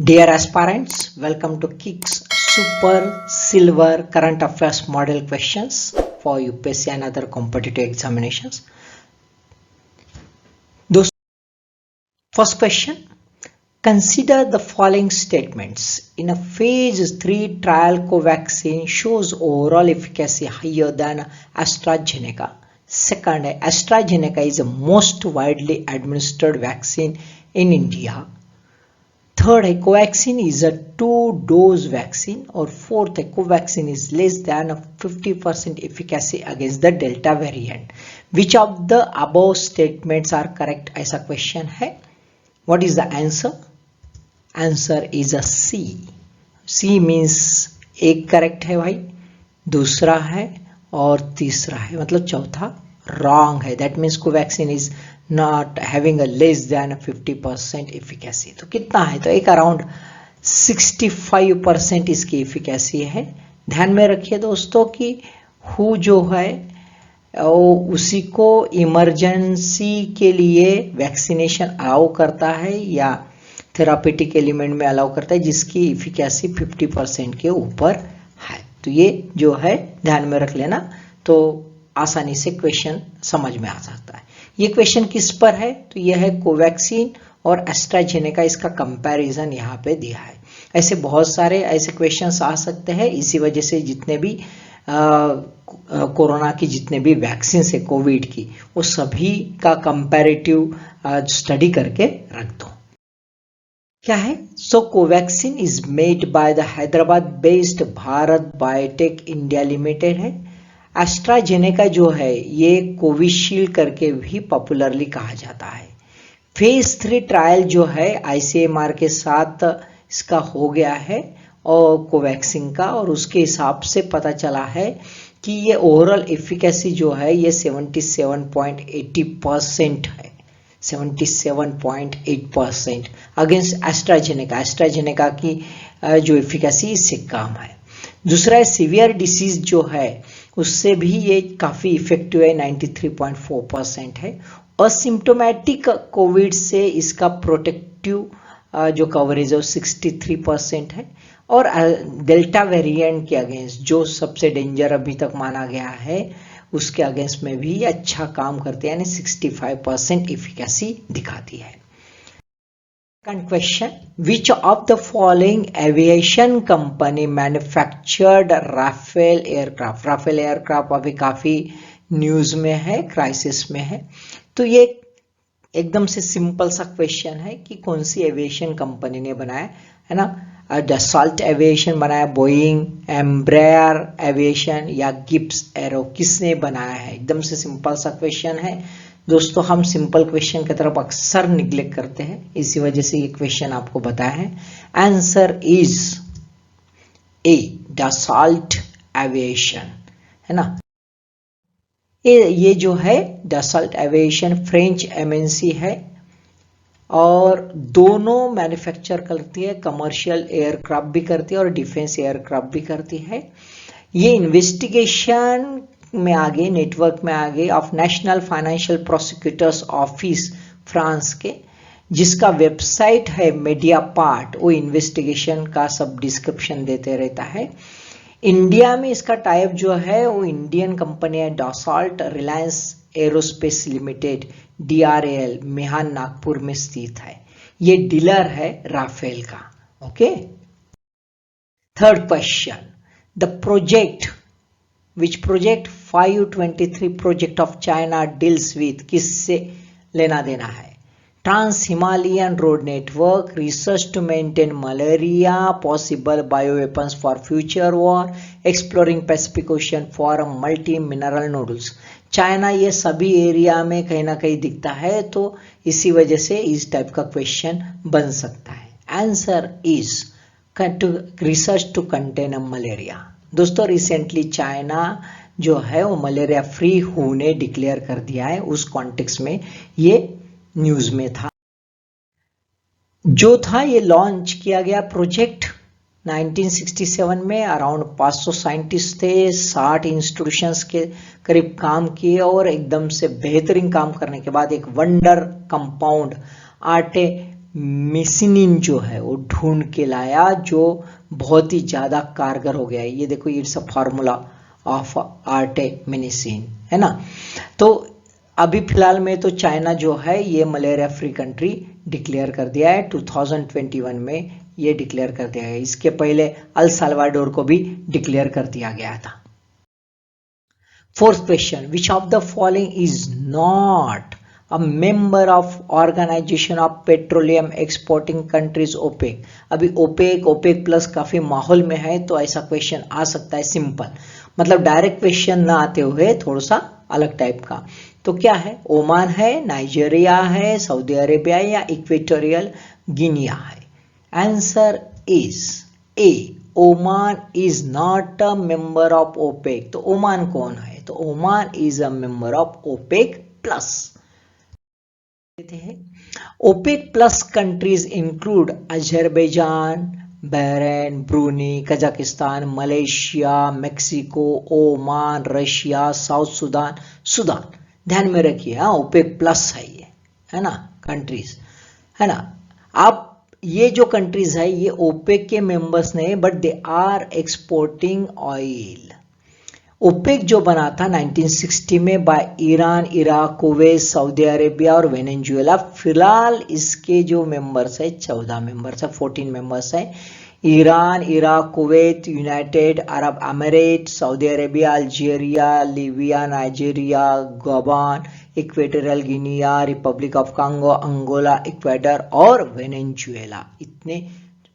Dear aspirants, welcome to KICS Super Silver Current Affairs Model Questions for UPSC and other competitive examinations. First question. Consider the following statements. In a phase 3 trial, Covaxin shows overall efficacy higher than AstraZeneca. Second, AstraZeneca is the most widely administered vaccine in India. Third, Covaxin is a 2-dose vaccine. और fourth, Covaxin is less than 50% efficacy against the Delta variant. Which of the above statements are correct? ऐसा question है. What is the answer? Answer is a C. C means एक correct है भाई, दूसरा है और तीसरा है, मतलब चौथा wrong है. That means Covaxin is not having a less than 50% efficacy. तो कितना है? तो एक अराउंड 65% इसकी efficacy है. ध्यान में रखिए दोस्तों कि हु जो है उसी को इमरजेंसी के लिए वैक्सीनेशन अलाउ करता है या थेरापेटिक एलिमेंट में अलाउ करता है जिसकी इफिकेसी 50% के ऊपर है. तो ये जो है ध्यान में रख लेना, तो आसानी से क्वेश्चन समझ में आ सकता है. ये क्वेश्चन किस पर है? तो यह है कोवैक्सीन और एस्ट्राजेनेका, इसका कंपैरिजन यहाँ पे दिया है. ऐसे बहुत सारे ऐसे क्वेश्चंस आ सकते हैं. इसी वजह से जितने भी कोरोना की जितने भी वैक्सीन है कोविड की, वो सभी का कंपैरेटिव स्टडी करके रख दो. क्या है? So Covaxin is made by the Hyderabad based Bharat biotech India limited है. एस्ट्राजेनेका जो है ये कोविशील्ड करके भी पॉपुलरली कहा जाता है. फेज 3 ट्रायल जो है आईसीएमआर के साथ इसका हो गया है और कोवैक्सीन का, और उसके हिसाब से पता चला है कि ये ओवरऑल एफिकेसी जो है ये 77.80% है. 77.8% अगेंस्ट एस्ट्राजेनेका. एस्ट्राजेनेका की जो एफिकेसी इससे कम है. दूसरा है सीवियर डिसीज जो है उससे भी ये काफ़ी इफेक्टिव है, 93.4% है. असिम्टोमेटिक कोविड से इसका प्रोटेक्टिव जो कवरेज है वो 63% है. और डेल्टा वेरिएंट के अगेंस्ट जो सबसे डेंजर अभी तक माना गया है उसके अगेंस्ट में भी अच्छा काम करते हैं, यानी 65% एफिकेसी दिखाती है. Second question. Which of the following aviation company manufactured Rafale aircraft. Rafale aircraft अभी काफी न्यूज में है, क्राइसिस में है. तो ये एकदम से सिंपल सा क्वेश्चन है कि कौन सी एविएशन कंपनी ने बनाया है ना. डसॉल्ट एविएशन बनाया, बोइंग, एम्ब्रेयर एविएशन या गिब्स एरो, किसने बनाया है? एकदम से सिंपल सा क्वेश्चन है दोस्तों. हम सिंपल क्वेश्चन की तरफ अक्सर निग्लेक्ट करते हैं, इसी वजह से ये क्वेश्चन आपको बताया है. Answer is A, Dassault aviation है ना. ये जो है डसॉल्ट एविएशन फ्रेंच एमएनसी है और दोनों मैन्युफैक्चर करती है, कमर्शियल एयरक्राफ्ट भी करती है और डिफेंस एयरक्राफ्ट भी करती है. ये इन्वेस्टिगेशन में आगे, नेटवर्क में आगे of national financial prosecutors office France के, जिसका वेबसाइट है मीडिया पार्ट, वो इन्वेस्टिगेशन का सब डिस्क्रिप्शन देते रहता है. इंडिया में इसका टाइप जो है वो इंडियन कंपनी है Dassault Reliance aerospace limited, DRAL, Mihan Nagpur में स्थित है. ये डीलर है राफेल का. Okay. Third question. The project, which project 523 project of China deals with, किससे लेना देना है? Trans Himalayan road network, research to maintain malaria, possible bioweapons for future war, exploring Pacific Ocean for multi mineral nodules. China ये सभी area में कहीं ना कहीं दिखता है, तो इसी वजह से इस टाइप का क्वेश्चन बन सकता है. Answer is research to contain malaria. दोस्तों रिसेंटली चाइना जो है वो मलेरिया फ्री होने डिक्लेयर कर दिया है, उस कॉन्टेक्स्ट में ये न्यूज में था. जो था ये लॉन्च किया गया प्रोजेक्ट 1967 में. अराउंड 500 साइंटिस्ट थे, 60 इंस्टीट्यूशंस के करीब काम किए और एकदम से बेहतरीन काम करने के बाद एक वंडर कंपाउंड मेसिनिन जो है वो ढूंढ के लाया, जो बहुत ही ज्यादा कारगर हो गया है। ये देखो, इट्स अ फार्मूला ऑफ आर्टेमिनिसिन, है ना। तो अभी फिलहाल में तो चाइना जो है ये मलेरिया फ्री कंट्री डिक्लेयर कर दिया है, 2021 में ये डिक्लेयर कर दिया है। इसके पहले अल साल्वाडोर को भी डिक्लेयर कर दिया गया था। Fourth question, which of the following is not a member of organisation of petroleum exporting countries OPEC. अभी ओपेक प्लस काफी माहौल में है, तो ऐसा क्वेश्चन आ सकता है सिंपल, मतलब डायरेक्ट क्वेश्चन ना आते हुए थोड़ा सा अलग टाइप का। तो क्या है, ओमान है, नाइजीरिया है, सऊदी अरेबिया या इक्वेटोरियल गिनिया है। Answer is A, Oman is not a member of OPEC. तो ओमान कौन है, तो Oman is a member of OPEC plus. OPEC plus countries include Azerbaijan, Bahrain, Brunei, Kazakhstan, Malaysia, Mexico, Oman, Russia, South Sudan. ध्यान में रखिए, हाँ, OPEC plus है ये, है ना, कंट्रीज, है ना। आप ये जो कंट्रीज है ये ओपेक के मेंबर्स नहीं, but they are exporting oil. OPEC जो बना था 1960 में by Iran, Iraq, Kuwait, Saudi Arabia और वेनेजुएला। फिलहाल इसके जो मेंबर्स है 14 मेंबर्स है, 14 मेंबर्स है। Iran, Iraq, Kuwait, United Arab Emirate, Saudi Arabia, Algeria, Libya, Nigeria, Gabon, Equatorial Guinea, Republic of Congo, Angola, Ecuador और वेनेजुएला। इतने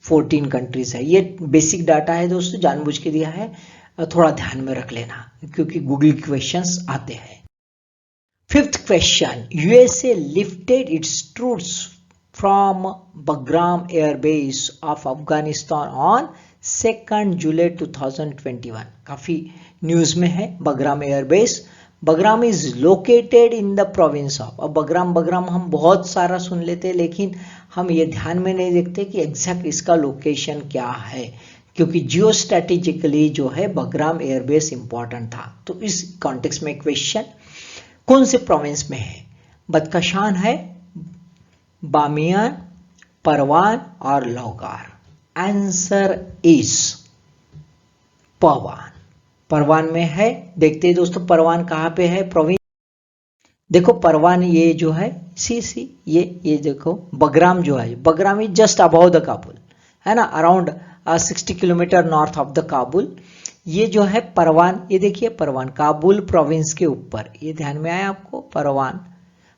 14 कंट्रीज है। ये बेसिक डाटा है दोस्तों, जानबूझ के दिया है, थोड़ा ध्यान में रख लेना क्योंकि गूगल क्वेश्चंस आते हैं। Fifth question, USA lifted it's troops from Bagram airbase of Afghanistan on 2 जुलाई 2021। काफी न्यूज में है Bagram airbase. Bagram is located in the province of, अब बगराम हम बहुत सारा सुन लेते हैं, लेकिन हम ये ध्यान में नहीं देखते कि एग्जैक्ट इसका लोकेशन क्या है, क्योंकि जियो स्ट्रेटेजिकली जो है बगराम एयरबेस इंपॉर्टेंट था। तो इस कॉन्टेक्स्ट में क्वेश्चन कौन से प्रोविंस में है, बदकशान है, बामियान, परवान और लौगार। आंसर इज परवान, परवान में है। देखते हैं दोस्तों परवान कहाँ पे है प्रोविंस। देखो परवान ये जो है सी ये देखो बगराम जो है, Bagram is just about the Kabul, है ना, around 60 kilometre north of the Kabul. ये जो है परवान, ये देखिए परवान काबुल प्रोविंस के ऊपर, ये ध्यान में आया आपको परवान।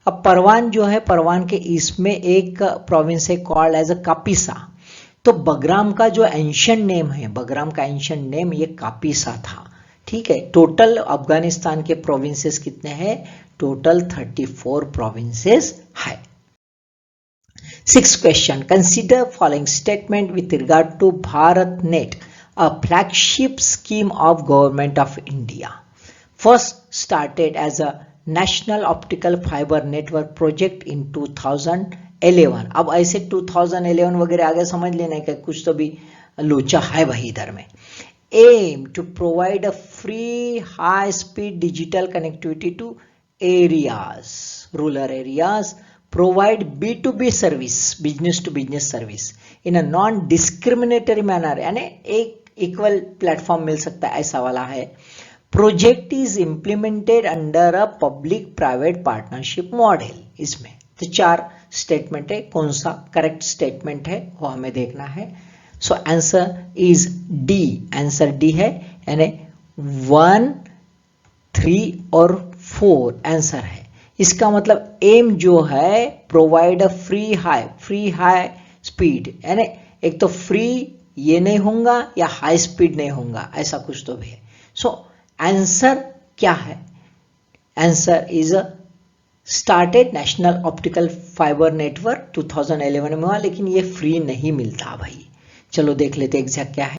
अब परवान जो है, परवान के ईस्ट में एक प्रोविंस है कॉल्ड एज अ कापिसा। तो बगराम का जो एंशियंट नेम है, बगराम का एंशियंट नेम ये कापिसा था, ठीक है। टोटल अफगानिस्तान के प्रोविंसेस कितने हैं, टोटल 34 प्रोविंसेस है। Sixth question, consider following statement with regard to BharatNet, a flagship scheme of Government of India. First started as a National Optical Fiber Network project in 2011. अब ऐसे 2011 वगैरह आगे समझ लेना कि कुछ तो भी लोचा है भाई इधर में। Aim to provide a free high-speed digital connectivity to areas, rural areas, provide B2B service, business to business service in a non-discriminatory manner, यानी एक इक्वल प्लेटफॉर्म मिल सकता है ऐसा वाला है। Project is implemented under a public private partnership model. इसमें तो 4 statement है, कौन सा करेक्ट स्टेटमेंट है वो हमें देखना है। सो answer is D, answer D है, यानी 1, 3 और 4 आंसर है। इसका मतलब एम जो है provide a free high speed, यानी एक तो फ्री ये नहीं होगा या हाई स्पीड नहीं होगा, ऐसा कुछ तो भी है। सो आंसर क्या है, answer is started national optical fibre network 2011 में हुआ, लेकिन ये फ्री नहीं मिलता भाई। चलो देख लेते एग्जैक्ट क्या है।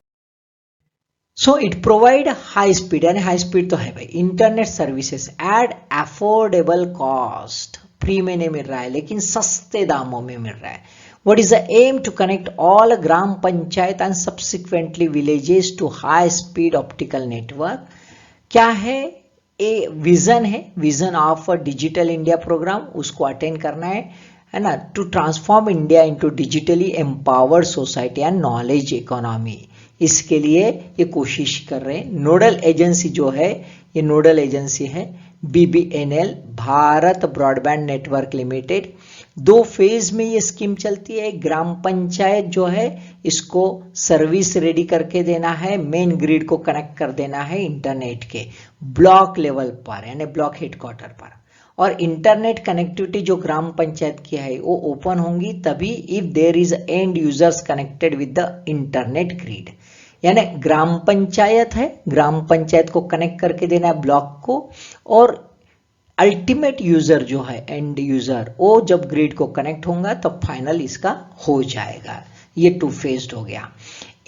So it provide high speed, यानी हाई स्पीड तो है भाई, internet services at affordable cost, free में नहीं मिल रहा है लेकिन सस्ते दामों में मिल रहा है। What is the aim to connect all gram panchayat and subsequently villages to high speed optical network. क्या है, ए विजन है, vision of digital India programme, उसको अटेंड करना है। है ना, to transform India into digitally empowered society and knowledge economy. इसके लिए ये कोशिश कर रहे हैं। नोडल एजेंसी जो है, ये नोडल एजेंसी है BBNL, Bharat broadband network limited. 2 phase में ये स्कीम चलती है। ग्राम पंचायत जो है इसको सर्विस रेडी करके देना है, मेन ग्रिड को कनेक्ट कर देना है इंटरनेट के ब्लॉक लेवल पर, यानी ब्लॉक हेडक्वार्टर पर। और इंटरनेट कनेक्टिविटी जो ग्राम पंचायत की है वो ओपन होंगी तभी if there is and users connected with the internet grid. यानी ग्राम पंचायत है, ग्राम पंचायत को कनेक्ट करके देना है ब्लॉक को, और अल्टीमेट यूजर जो है एंड यूजर वो जब ग्रिड को कनेक्ट होगा तब फाइनल इसका हो जाएगा। ये 2 फेज्ड हो गया।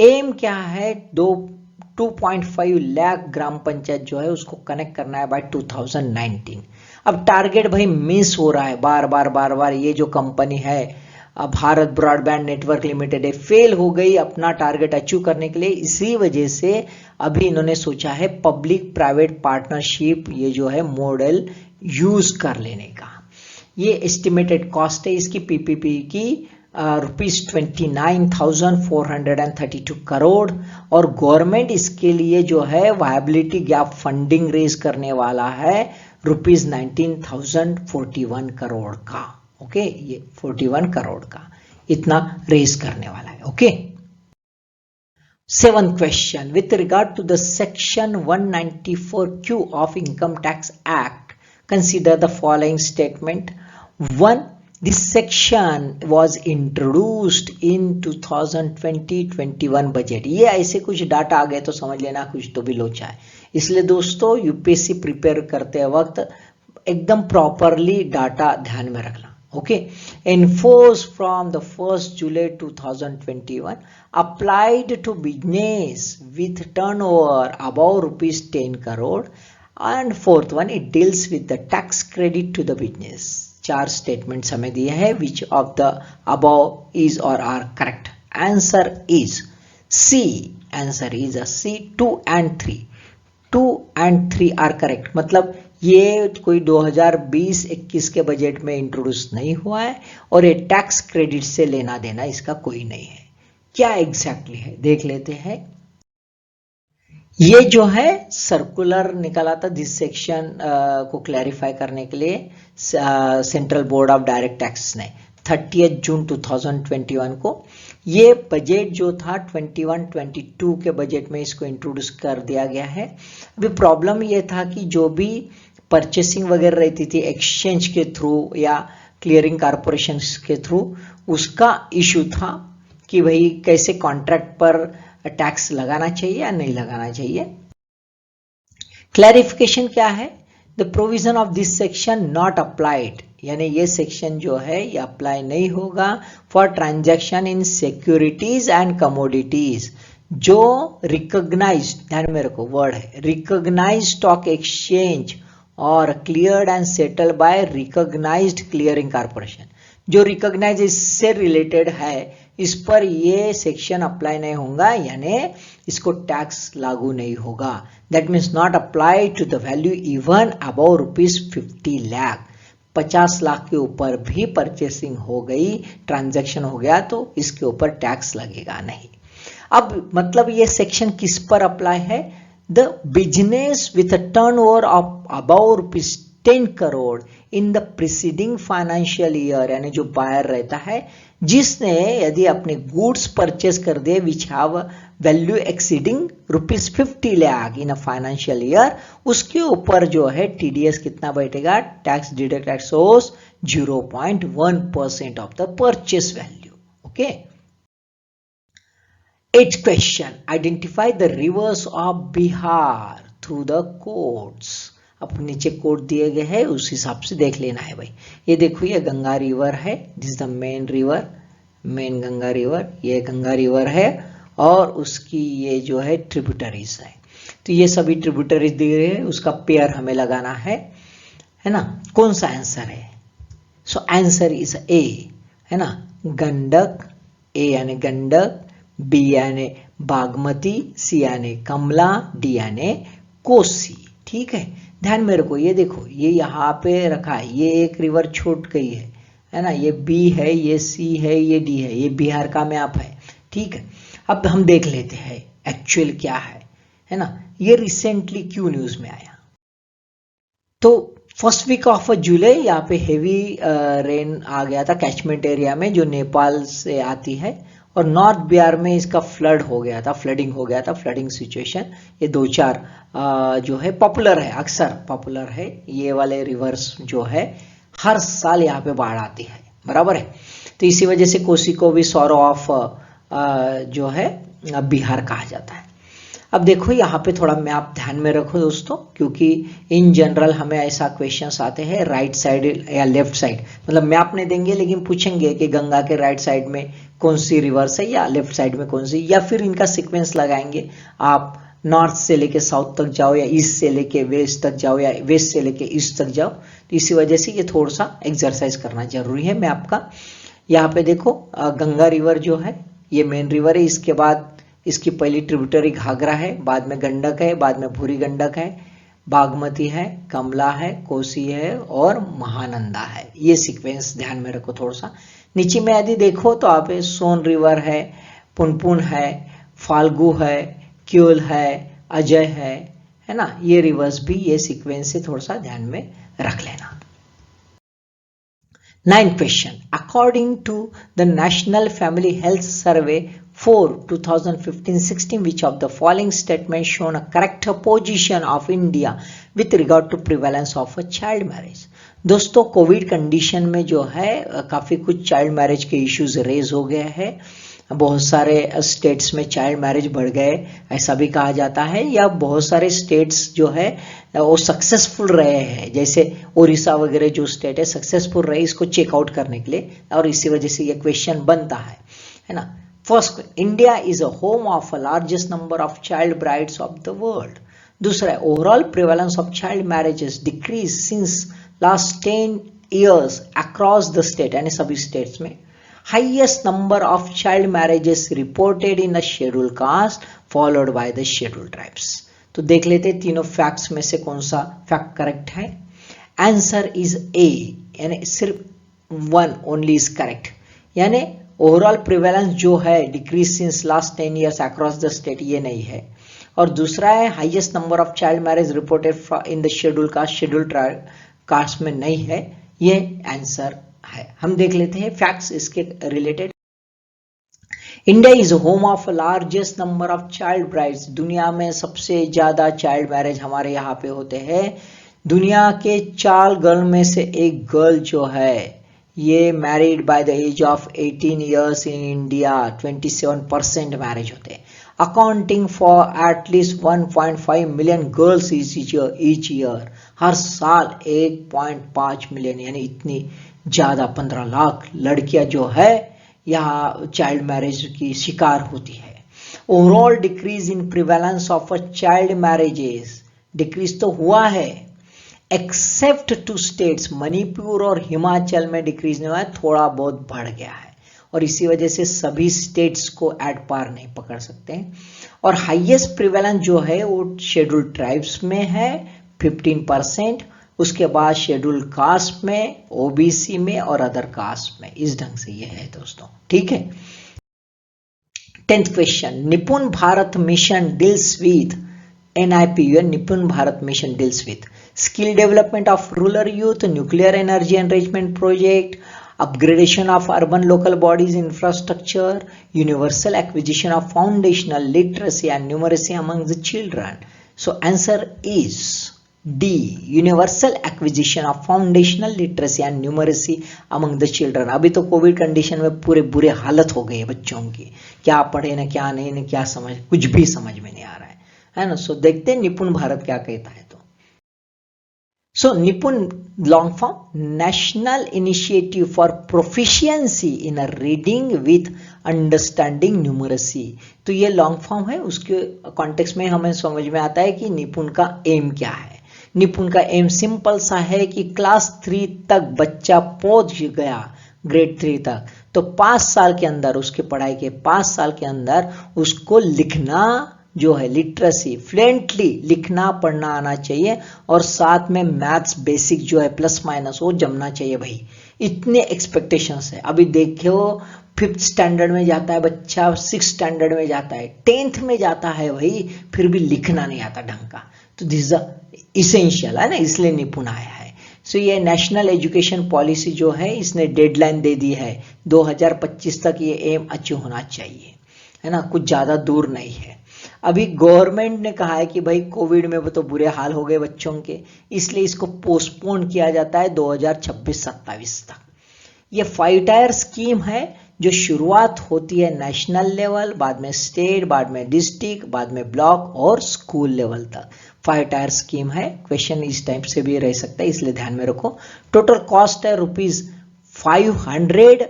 एम क्या है, 2.5 लाख ग्राम पंचायत जो है उसको कनेक्ट करना है बाय 2019। अब टारगेट भाई मिस हो रहा है बार बार। ये जो कंपनी है भारत ब्रॉडबैंड नेटवर्क लिमिटेड है, फेल हो गई अपना टारगेट अचीव करने के लिए। इसी वजह से अभी इन्होंने सोचा है पब्लिक प्राइवेट पार्टनरशिप ये जो है मॉडल यूज कर लेने का। ये एस्टिमेटेड कॉस्ट है इसकी PPP की ₹29,432 करोड़, और गवर्नमेंट इसके लिए जो है वायबिलिटी गैप फंडिंग रेज करने वाला है ₹19,041 करोड़ का। ओके, ये 41 करोड़ का इतना रेज करने वाला है। Okay, 7th question, with regard to the section 194Q of Income Tax Act, consider the following statement. 1. This section was introduced in 2020-21 budget. ये ऐसे कुछ डाटा आ गए तो समझ लेना कुछ तो भी लोचा है। इसलिए दोस्तों यूपीएससी प्रिपेयर करते वक्त एकदम प्रॉपरली डाटा ध्यान में रखना। Okay, enforced from the 1st July 2021, applied to business with turnover above ₹10 crore, and 4th one, it deals with the tax credit to the business। 4 statements हमें दिए हैं, which of the above is or are correct? Answer is C, answer is a C, 2 and 3, 2 and 3 are correct। मतलब ये कोई 2020-21 के budget में introduce नहीं हुआ है और ये टैक्स क्रेडिट से लेना देना इसका कोई नहीं है। क्या एग्जैक्टली है देख लेते हैं। ये जो है सर्कुलर निकाला था जिस सेक्शन को क्लैरिफाई करने के लिए central board of direct tax ने 30 जून 2021 को। ये बजट जो था 21-22 के बजट में इसको इंट्रोड्यूस कर दिया गया है। अभी प्रॉब्लम ये था कि जो भी परचेसिंग वगैरह रहती थी एक्सचेंज के थ्रू या क्लियरिंग कॉरपोरेशन के थ्रू, उसका इशू था कि भाई कैसे कॉन्ट्रैक्ट पर टैक्स लगाना चाहिए या नहीं लगाना चाहिए। क्लैरिफिकेशन क्या है, the provision of this section not applied, यानी ये सेक्शन जो है ये अप्लाई नहीं होगा for transaction in securities and commodities जो रिकॉग्नाइज्ड, ध्यान में रखो वर्ड है रिकॉग्नाइज्ड स्टॉक एक्सचेंज और cleared and settled by recognised clearing corporation. जो रिकॉग्नाइज इससे रिलेटेड है इस पर ये सेक्शन अप्लाई नहीं होगा, यानी इसको टैक्स लागू नहीं होगा। That means not apply to the value even above ₹50 lakh. 50 lakh के ऊपर भी परचेसिंग हो गई, ट्रांजैक्शन हो गया तो इसके ऊपर टैक्स लगेगा नहीं। अब मतलब ये सेक्शन किस पर अप्लाई है, the business with a turnover of above ₹10 crore in the preceding financial year, यानी जो बायर रहता है जिसने यदि अपने गुड्स परचेस कर दिए which have value exceeding ₹50 lakh in a financial year, उसके ऊपर जो है टीडीएस कितना बैठेगा, tax deduct at source 0.1% of the purchase value. Okay, 8th question, identify the rivers of Bihar through the codes। अब नीचे कोड दिए गए हैं उस हिसाब से देख लेना है भाई। ये देखो ये गंगा रिवर है, this the main river, main Ganga river, ये गंगा रिवर है और उसकी ये जो है ट्रिब्यूटरीज है। तो ये सभी ट्रिब्यूटरीज दिए गए हैं, उसका पेयर हमें लगाना है ना। कौन सा आंसर है, सो आंसर इज ए, है ना। गंडक, ए यानी गंडक, बी यानी बागमती, सी यानी कमला, डी यानी कोसी। ठीक है, ध्यान में रखो। ये देखो ये यहाँ पे रखा है, ये एक रिवर छूट गई है है ना, ये बी है, ये सी है, ये डी है, ये बिहार का मैप है, ठीक है। अब हम देख लेते हैं एक्चुअल क्या है ना, ये रिसेंटली क्यों न्यूज में आया। तो फर्स्ट वीक ऑफ जुलाई यहाँ पे हेवी रेन आ गया था कैचमेंट एरिया में जो नेपाल से आती है, और नॉर्थ बिहार में इसका फ्लड हो गया था, फ्लडिंग हो गया था, फ्लडिंग सिचुएशन। ये 2-4 जो है पॉपुलर है, अक्सर पॉपुलर है, ये वाले रिवर्स जो है हर साल यहाँ पे बाढ़ आती है, बराबर है। तो इसी वजह से कोसी को भी सॉरो ऑफ जो है बिहार कहा जाता है। अब देखो यहाँ पे थोड़ा मैप ध्यान में रखो दोस्तों, क्योंकि इन जनरल हमें ऐसा क्वेश्चंस आते हैं राइट साइड या लेफ्ट साइड, मतलब मैप नहीं देंगे लेकिन पूछेंगे कि गंगा के राइट साइड में कौन सी रिवर्स है या लेफ्ट साइड में कौन सी, या फिर इनका सीक्वेंस लगाएंगे। आप नॉर्थ से लेके साउथ तक जाओ या ईस्ट से लेके वेस्ट तक जाओ या वेस्ट से लेके ईस्ट तक जाओ, तो इसी वजह से ये थोड़ा सा एक्सरसाइज करना जरूरी है मैप का। यहाँ पे देखो गंगा रिवर जो है ये मेन रिवर है, इसके बाद इसकी पहली ट्रिब्यूटरी घाघरा है, बाद में गंडक है, बाद में भूरी गंडक है, बागमती है, कमला है, कोसी है और महानंदा है। ये सीक्वेंस ध्यान में रखो थोड़ा सा। नीचे में यदि देखो तो आप सोन रिवर है, पुनपुन है, फाल्गु है, क्योल है, अजय है ना, ये रिवर्स भी ये सीक्वेंस से थोड़ा सा ध्यान में रख लेना। 9th question. According to the National Family Health Survey for 2015-16, which of the following statements shown a correct position of India with regard to prevalence of a child marriage? दोस्तों कोविड कंडीशन में जो है काफ़ी कुछ child marriage के issues raise हो गए हैं, बहुत सारे स्टेट्स में चाइल्ड मैरिज बढ़ गए ऐसा भी कहा जाता है, या बहुत सारे स्टेट्स जो है वो सक्सेसफुल रहे हैं, जैसे उड़ीसा वगैरह जो स्टेट है सक्सेसफुल रहे इसको चेकआउट करने के लिए, और इसी वजह से ये क्वेश्चन बनता है ना। First, India is a home of a largest number of child brides of the world. दूसरा, overall prevalence of child marriages decrease since last 10 years across the state, यानी सभी स्टेट्स में। Highest number of child marriages reported in the scheduled caste followed by the scheduled tribes। तो देख लेते तीनों facts में से कौन सा फैक्ट करेक्ट है। आंसर इज ए, यानी सिर्फ 1 ओनली इज करेक्ट, यानी ओवरऑल प्रिवेलेंस जो है decrease since last 10 years across the state, ये नहीं है। और दूसरा है highest number of child marriage reported in the scheduled caste, scheduled caste में नहीं है, ये आंसर है। हम देख लेते हैं फैक्ट्स इसके related. India is home of largest number of child brides. दुनिया में सबसे ज्यादा चाइल्ड मैरिज हमारे यहाँ पे होते हैं। दुनिया के 4 गर्ल में से एक गर्ल जो है ये married by the age of 18 years in India 27% marriage होते हैं, accounting for at least 1.5 million girls each year. हर साल 1.5 million यानी इतनी ज्यादा 15 लाख लड़कियां जो है यहाँ चाइल्ड मैरिज की शिकार होती है। Overall decrease in prevalence of a child marriages, decrease तो हुआ है एक्सेप्ट 2 स्टेट्स, मणिपुर और हिमाचल में डिक्रीज नहीं हुआ है, थोड़ा बहुत बढ़ गया है, और इसी वजह से सभी स्टेट्स को एट पार नहीं पकड़ सकते। और हाईएस्ट प्रिवेलेंस जो है वो शेड्यूल्ड ट्राइब्स में है 15%, उसके बाद शेड्यूल्ड कास्ट में, ओबीसी में और अदर कास्ट में। इस ढंग से ये है दोस्तों, ठीक है। 10th क्वेश्चन, निपुण Bharat mission deals with NIPUN, निपुण Bharat mission deals with skill development of rural youth, nuclear energy enrichment project, upgradation of urban local bodies infrastructure, universal acquisition of foundational literacy and numeracy among the children. So answer is D, universal acquisition of foundational literacy and numeracy among the children। अभी तो Covid condition में पूरे बुरे हालत हो गई है बच्चों की, क्या पढ़े ना क्या नहीं ना क्या समझ, कुछ भी समझ में नहीं आ रहा है ना। सो देखते हैं निपुण भारत क्या कहता है। तो सो निपुण long form, national initiative for proficiency in reading with understanding numeracy. तो ये लॉन्ग फॉर्म है, उसके कॉन्टेक्स्ट में हमें समझ में आता है कि निपुण का एम क्या है। निपुण का एम सिंपल सा है कि क्लास 3 तक बच्चा पहुंच गया, ग्रेड 3 तक, तो 5 साल के अंदर, उसके पढ़ाई के 5 साल के अंदर उसको लिखना जो है लिटरेसी, फ्लुएंटली लिखना पढ़ना आना चाहिए, और साथ में मैथ्स बेसिक जो है प्लस माइनस वो जमना चाहिए भाई। इतने एक्सपेक्टेशंस है। अभी देखो 5th स्टैंडर्ड में जाता है बच्चा, 6th स्टैंडर्ड में जाता है, 10th में जाता है भाई, फिर भी लिखना नहीं आता ढंग का। तो दिस इसेंशियल है ना, इसलिए निपुण आया है। सो ये नेशनल एजुकेशन पॉलिसी जो है इसने डेडलाइन दे दी है 2025 तक ये एम अचीव होना चाहिए, है ना, कुछ ज़्यादा दूर नहीं है। अभी गवर्नमेंट ने कहा है कि भाई कोविड में तो बुरे हाल हो गए बच्चों के, इसलिए इसको पोस्टपोन किया जाता है 2026-27 तक। ये 5 टायर स्कीम है जो शुरुआत होती है नेशनल लेवल, बाद में स्टेट, बाद में डिस्ट्रिक्ट, बाद में ब्लॉक और स्कूल लेवल तक। 5 टायर स्कीम है। क्वेश्चन इस टाइप से भी रह सकता है, इसलिए ध्यान में रखो। टोटल कॉस्ट है ₹500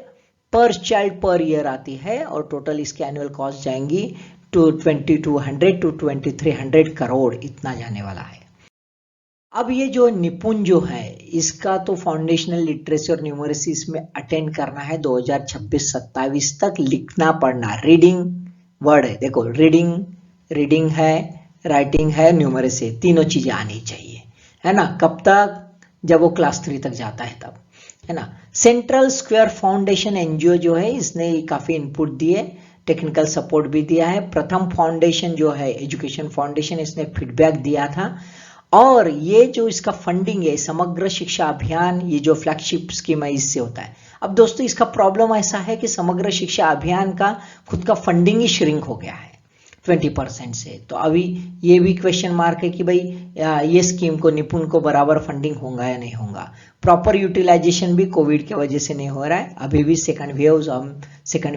पर चाइल्ड पर ईयर आती है, और टोटल इसके एनुअल कॉस्ट जाएंगी टू 2200 to 2300 करोड़, इतना जाने वाला है। अब ये जो निपुण जो है इसका तो फाउंडेशनल लिटरेसी और न्यूमरेसी इसमें अटेंड करना है 2026-27 तक। लिखना पढ़ना, रीडिंग वर्ड है, देखो रीडिंग है, राइटिंग है, न्यूमरेसी, तीनों चीजें आनी चाहिए, है ना। कब तक? जब वो क्लास 3 तक जाता है तब, है ना। सेंट्रल स्क्वायर फाउंडेशन एनजीओ जो है इसने काफी इनपुट दिए, टेक्निकल सपोर्ट भी दिया है। प्रथम फाउंडेशन जो है एजुकेशन फाउंडेशन, इसने फीडबैक दिया था। और ये जो इसका फंडिंग है समग्र शिक्षा अभियान, ये जो फ्लैगशिप स्कीम है इससे होता है। अब दोस्तों इसका प्रॉब्लम ऐसा है कि समग्र शिक्षा अभियान का खुद का फंडिंग ही श्रिंक हो गया है 20% से। तो अभी ये भी क्वेश्चन मार्क है कि भाई ये स्कीम को निपुण को बराबर फंडिंग होगा या नहीं होगा। प्रॉपर यूटिलाइजेशन भी कोविड की वजह से नहीं हो रहा है। अभी भी सेकंड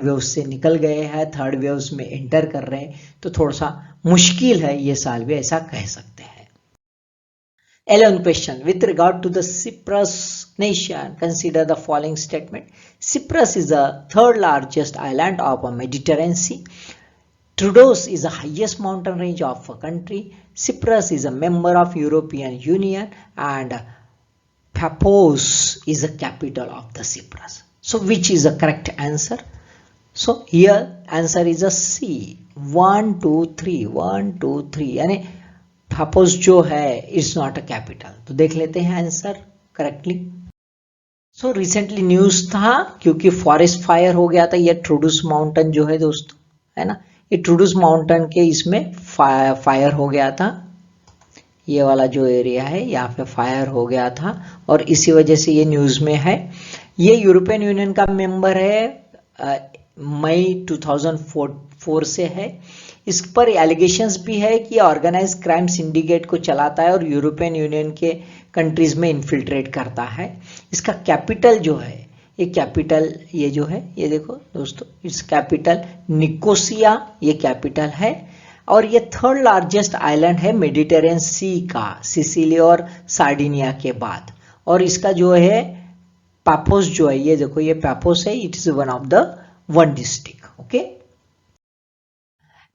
वेव से निकल गए हैं, थर्ड वेव्स में एंटर कर रहे हैं, तो थोड़ा सा मुश्किल है ये साल भी, ऐसा कह सकते हैं। 11th question, with regard to the Cyprus nation, consider the following statement. Cyprus is the 3rd largest island of a Mediterranean Sea. Troodos is the highest mountain range of a country. Cyprus is a member of European Union, and Paphos is the capital of the Cyprus. So which is the correct answer? So here answer is a C. 1 2 3 यानी Paphos जो है it's not a capital. तो देख लेते हैं answer correctly. So recently news था क्योंकि forest fire हो गया था। ये ट्रूडोस माउंटेन जो है दोस्तों, है ना, ये ट्रूडोस माउंटेन के इसमें फायर हो गया था। ये वाला जो एरिया है यहाँ पे फायर हो गया था और इसी वजह से ये न्यूज में है। ये यूरोपियन यूनियन का मेंबर है, मई 2004 से है। इस पर एलिगेशंस भी है कि ऑर्गेनाइज क्राइम सिंडिकेट को चलाता है और यूरोपियन यूनियन के कंट्रीज में इन्फिल्ट्रेट करता है। इसका कैपिटल जो है, ये कैपिटल ये जो है, ये देखो दोस्तों, इट्स कैपिटल निकोसिया, ये कैपिटल है। और ये 3rd लार्जेस्ट आइलैंड है मेडिटेरियन सी का, सिसिली और सार्डिनिया के बाद। और इसका जो है पाफोस जो है, ये देखो ये पाफोस है, it is one district. Okay.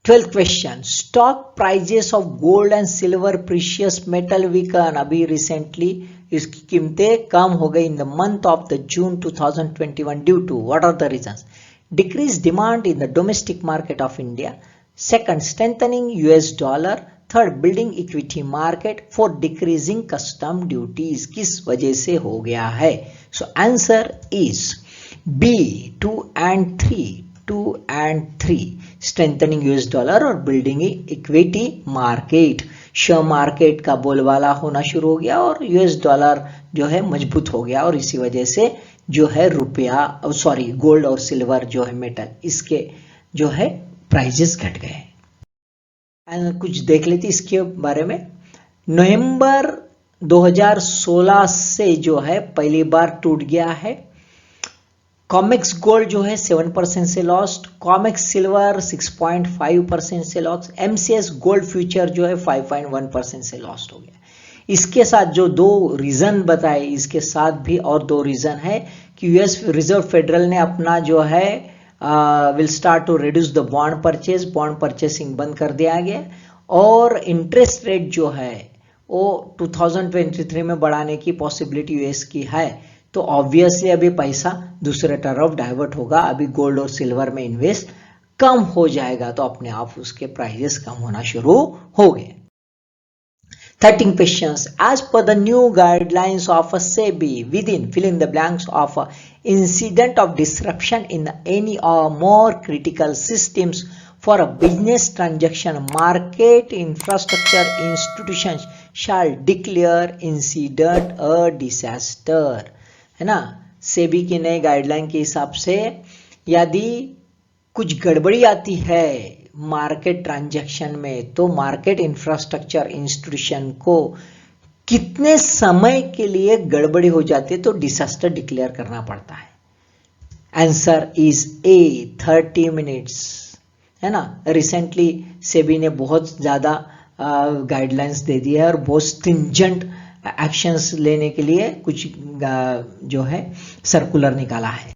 12th question, stock prices of gold and silver precious metal weaken. अभी recently इसकी कीमतें कम हो गई in the month of the June 2021 due to what are the reasons? Decreased demand in the domestic market of India. Second, strengthening US dollar. Third, building equity market. Fourth, decreasing custom duties. किस वजह से हो गया है? So answer is B, 2 and 3. 2 and 3, strengthening US dollar और building equity market. Share market का बोलबाला होना शुरू हो गया और यूएस डॉलर जो है मजबूत हो गया और इसी वजह से जो है गोल्ड और सिल्वर जो है मेटल, इसके जो है प्राइजेस घट गए। कुछ देख लेते इसके बारे में। नवंबर 2016 से जो है पहली बार टूट गया है। कॉमेक्स गोल्ड जो है 7% से लॉस्ट, कॉमेक्स सिल्वर 6.5% से लॉस्ट, एमसीएस गोल्ड फ्यूचर जो है 5.1% से लॉस्ट हो गया। इसके साथ जो 2 रीजन बताए, इसके साथ भी और 2 रीजन है कि यूएस रिजर्व फेडरल ने अपना जो है will start to reduce the bond purchasing बंद कर दिया गया और इंटरेस्ट रेट जो है वो 2023 में बढ़ाने की पॉसिबिलिटी यूएस की है। तो ऑब्वियसली अभी पैसा दूसरे तरफ डाइवर्ट होगा, अभी गोल्ड और सिल्वर में इन्वेस्ट कम हो जाएगा तो अपने आप उसके प्राइजेस कम होना शुरू हो गए। 13 questions. As per the new guidelines of a SEBI, within fill in the blanks of a incident of disruption in any or more critical systems for a business transaction, market infrastructure institutions shall declare incident a disaster. है ना, सेबी की नए guideline के हिसाब से यदि कुछ गड़बड़ी आती है मार्केट ट्रांजैक्शन में, तो मार्केट इंफ्रास्ट्रक्चर इंस्टीट्यूशन को कितने समय के लिए गड़बड़ी हो जाती है तो डिजास्टर डिक्लेयर करना पड़ता है. Answer is A, 30 minutes. है ना, रिसेंटली सेबी ने बहुत ज्यादा गाइडलाइंस दे दी है और बहुत स्ट्रिंजेंट एक्शंस लेने के लिए कुछ जो है सर्कुलर निकाला है.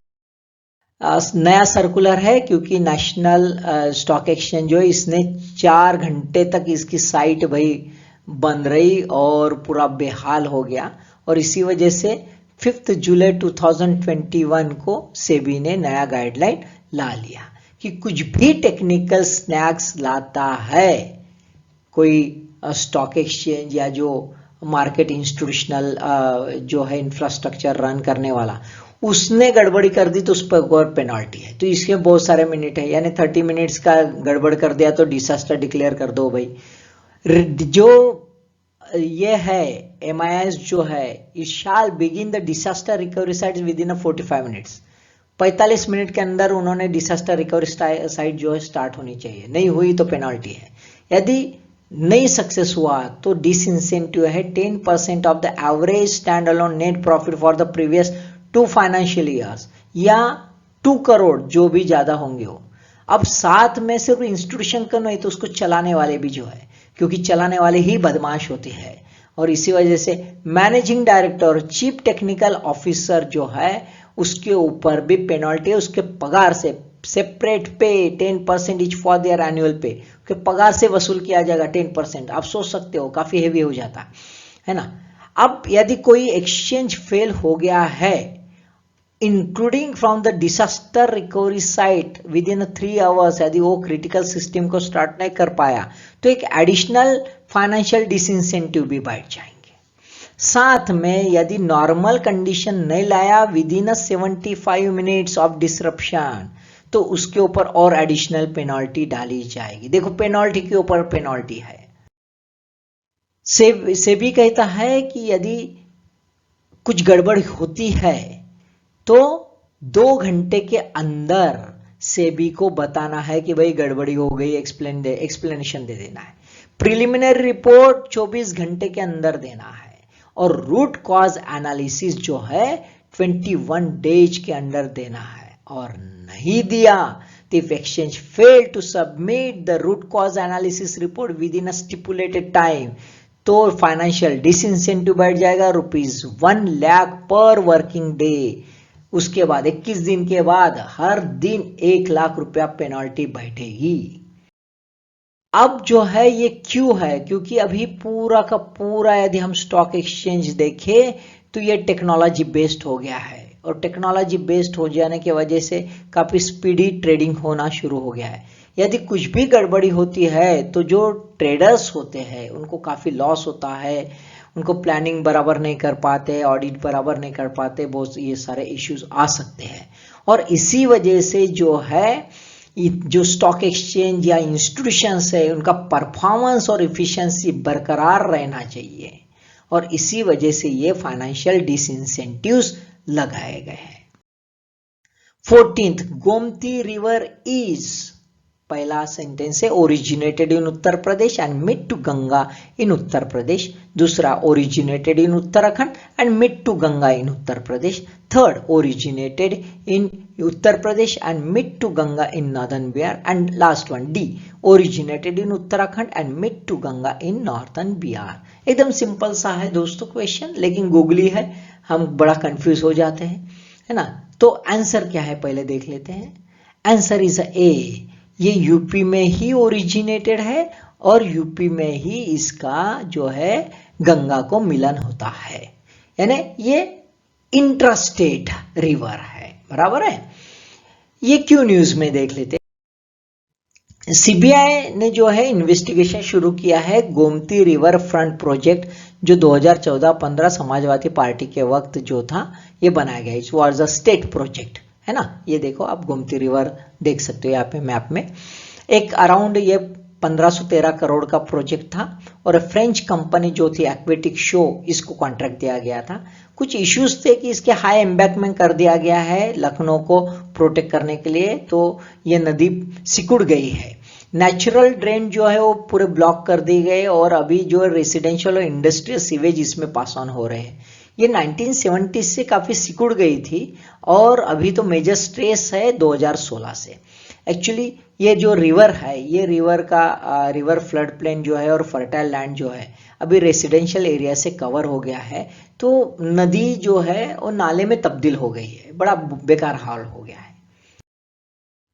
नया सर्कुलर है क्योंकि नेशनल स्टॉक एक्सचेंज जो है इसने 4 घंटे तक इसकी साइट भाई बंद रही और पूरा बेहाल हो गया, और इसी वजह से 5 जुलाई 2021 को सेबी ने नया गाइडलाइन ला लिया कि कुछ भी टेक्निकल स्नैक्स लाता है कोई स्टॉक एक्सचेंज या जो मार्केट इंस्टीट्यूशनल जो है इंफ्रास्ट्रक्चर रन करने वाला, उसने गड़बड़ी कर दी तो उस पर और पेनल्टी है. तो इसके बहुत सारे मिनट है, यानी 30 मिनट्स का गड़बड़ कर दिया तो डिजास्टर डिक्लेयर कर दो भाई. जो ये है MIS जो है, it shall begin the disaster recovery site with in 45 minutes. 45 minute के अंदर उन्होंने डिजास्टर रिकवरी साइट जो है स्टार्ट होनी चाहिए. नहीं हुई तो पेनल्टी है. यदि नहीं सक्सेस हुआ तो डिसइंसेंटिव है 10% of the average stand alone net profit for the previous 2 financial years, या 2 करोड़ जो भी ज्यादा होंगे हो. अब साथ में सिर्फ इंस्टीट्यूशन का नहीं तो उसको चलाने वाले भी जो है, क्योंकि चलाने वाले ही बदमाश होते हैं, और इसी वजह से managing director chief technical officer जो है उसके ऊपर भी पेनल्टी है. उसके पगार से सेपरेट पे 10% इच फॉर देयर एनुअल पे, के पगार से वसूल किया जाएगा 10%. आप सोच सकते हो काफी हेवी हो जाता है ना. अब यदि कोई एक्सचेंज फेल हो गया है including from the disaster recovery site with in 3 hours, यदि वो क्रिटिकल सिस्टम को स्टार्ट नहीं कर पाया तो एक एडिशनल फाइनेंशियल डिसइंसेंटिव भी बैठ जाएंगे. साथ में यदि नॉर्मल कंडीशन नहीं लाया with in 75 minutes of disruption तो उसके ऊपर और एडिशनल पेनल्टी डाली जाएगी. देखो पेनल्टी के ऊपर पेनल्टी है. सेबी कहता है कि यदि कुछ गड़बड़ होती है तो 2 घंटे के अंदर सेबी को बताना है कि भाई गड़बड़ी हो गई, एक्सप्लेनेशन दे देना है. प्रिलिमिनरी रिपोर्ट 24 घंटे के अंदर देना है, और रूट कॉज एनालिसिस जो है 21 डेज के अंदर देना है. और नहीं दिया तो if exchange fail to submit the root cause analysis report within a stipulated time तो फाइनेंशियल डिसइंसेंटिव बैठ जाएगा ₹1 लाख पर वर्किंग डे. उसके बाद 21 दिन के बाद हर दिन 1 लाख रुपया पेनल्टी बैठेगी. अब जो है ये क्यों है, क्योंकि अभी पूरा का पूरा यदि हम स्टॉक एक्सचेंज देखें तो ये टेक्नोलॉजी बेस्ड हो गया है, और टेक्नोलॉजी बेस्ड हो जाने की वजह से काफी स्पीडी ट्रेडिंग होना शुरू हो गया है. यदि कुछ भी गड़बड़ी होती है तो जो ट्रेडर्स होते हैं उनको काफी लॉस होता है, उनको प्लानिंग बराबर नहीं कर पाते, ऑडिट बराबर नहीं कर पाते, बहुत ये सारे इश्यूज आ सकते हैं. और इसी वजह से जो है जो स्टॉक एक्सचेंज या इंस्टीट्यूशंस है उनका परफॉर्मेंस और इफिशिएंसी बरकरार रहना चाहिए, और इसी वजह से ये फाइनेंशियल डिसइंसेंटिव्स लगाए गए हैं. 14th, गोमती रिवर इज, पहला सेंटेंस है originated in Uttar Pradesh and mid to Ganga in Uttar Pradesh. दूसरा originated in Uttarakhand and mid to Ganga in Uttar Pradesh. Third originated in Uttar Pradesh and mid to Ganga in northern Bihar. And last one D, originated in Uttarakhand and mid to Ganga in northern Bihar. एकदम simple सा है दोस्तों question, लेकिन googly है, हम बड़ा confuse हो जाते हैं, है ना. तो आंसर क्या है पहले देख लेते हैं. आंसर इज ए, ये यूपी में ही ओरिजिनेटेड है और यूपी में ही इसका जो है गंगा को मिलन होता है, यानी ये इंट्रास्टेट रिवर है. बराबर है. ये क्यों न्यूज में देख लेते. सीबीआई ने जो है इन्वेस्टिगेशन शुरू किया है गोमती रिवर फ्रंट प्रोजेक्ट, जो 2014-15 समाजवादी पार्टी के वक्त जो था ये बनाया गया। It was a state project, है ना। ये देखो आप गोमती रिवर देख सकते हो यहाँ पे मैप में। एक अराउंड ये 1513 करोड़ का प्रोजेक्ट था और फ्रेंच कंपनी जो थी एक्वेटिक शो, इसको कॉन्ट्रैक्ट दिया गया था। कुछ इश्यूज थे कि इसके हाई एम्बैंकमेंट कर दिया गया है लखनऊ को प्रोटेक्ट करने के लिए, तो ये नदी सिकुड़ गई है। नेचुरल ड्रेन जो है वो पूरे ब्लॉक कर दिए गए और अभी जो रेसिडेंशियल और इंडस्ट्रियल सीवेज इसमें पास ऑन हो रहे हैं। ये 1970 से काफी सिकुड़ गई थी और अभी तो मेजर स्ट्रेस है 2016 से। एक्चुअली ये जो रिवर है, ये रिवर फ्लड प्लेन जो है और फर्टाइल लैंड जो है अभी रेसिडेंशियल एरिया से कवर हो गया है, तो नदी जो है वो नाले में तब्दील हो गई है। बड़ा बेकार हाल हो गया है।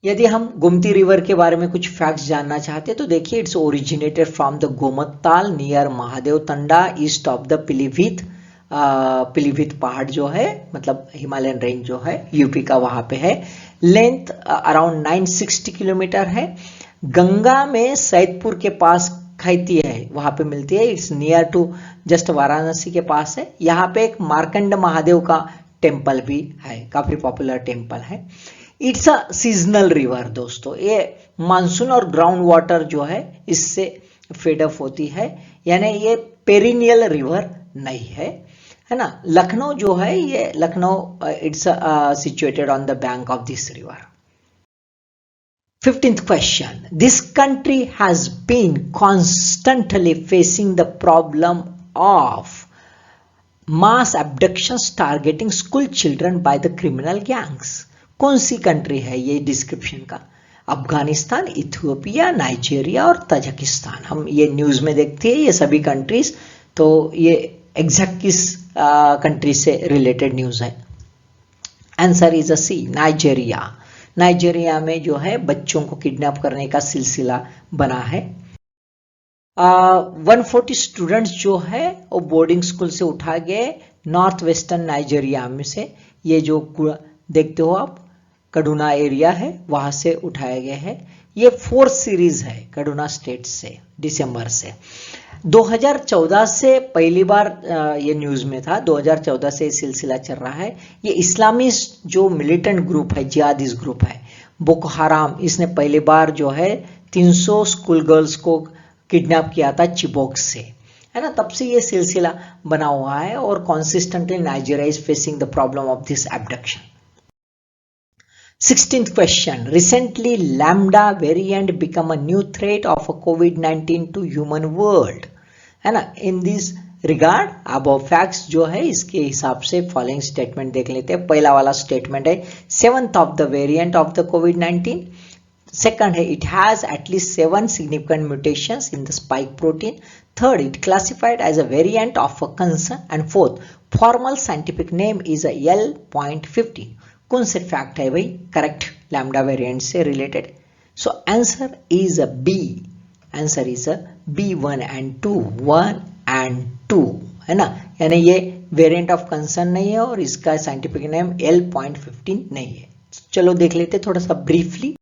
यदि हम गोमती रिवर के बारे में कुछ फैक्ट्स जानना चाहते हैं तो देखिए, it's originated from the Gomtal near Mahadev Tanda east of the Pilibhit. Pilibhit पहाड़ जो है मतलब हिमालयन रेंज जो है यूपी का, वहां पे है। लेंथ अराउंड 960 किलोमीटर है। गंगा में सैदपुर के पास खैती है, वहां पे मिलती है। It's near to just Varanasi के पास है। यहाँ पे एक मार्कंड महादेव का टेम्पल भी है, काफी पॉपुलर टेम्पल है। इट्स अ सीजनल रिवर दोस्तों, ये मानसून और ग्राउंड वाटर जो है इससे फेड अप होती है, यानी ये पेरिनियल रिवर नहीं है ना। लखनऊ जो है ये Lucknow it's situated on the bank of this river. 15th question, this country has been constantly facing the problem of mass abductions targeting school children by the criminal gangs। कौन सी कंट्री है ये description का? अफगानिस्तान, इथियोपिया, नाइजीरिया और Tajikistan. हम ये news में देखते हैं ये सभी कंट्रीज, तो ये एग्जैक्ट किस कंट्री से रिलेटेड न्यूज है? Answer is a C, Nigeria. Nigeria में जो है बच्चों को किडनैप करने का सिलसिला बना है। 140 स्टूडेंट्स जो है वो बोर्डिंग स्कूल से उठा गए नॉर्थ वेस्टर्न नाइजीरिया में से। ये जो देखते हो आप कड़ुना एरिया है वहां से उठाए गए हैं। ये 4th सीरीज है कड़ुना स्टेट से, दिसंबर से। 2014 से पहली बार ये न्यूज में था, 2014 से सिलसिला चल रहा है। ये इस्लामिस्ट जो मिलिटेंट ग्रुप है, जिहादिस्ट ग्रुप है बोको हराम, इसने पहली बार जो है 300 स्कूल गर्ल्स को किडनैप किया था चिबोक से, है ना। तब से ये सिलसिला बना हुआ है और consistently Nigeria is facing the problem of this abduction. 16th question, recently lambda variant become a new threat of a COVID-19 to human world, है ना। in this regard above facts जो है इसके हिसाब से फॉलोइंग स्टेटमेंट देख लेते हैं। पहला वाला स्टेटमेंट है 7th of the variant of the COVID-19। Second है it has at least 7 significant mutations in the spike protein। Third, it classified as a variant of a concern। And fourth, formal scientific name is a L.15। कौन से fact है भाई correct lambda variant से related? So answer is a B. Answer is a B1 and 2, 1 and 2, है ना। यानी ये variant of concern नहीं है और इसका साइंटिफिक नेम L.15 नहीं है। चलो देख लेते थोड़ा सा briefly.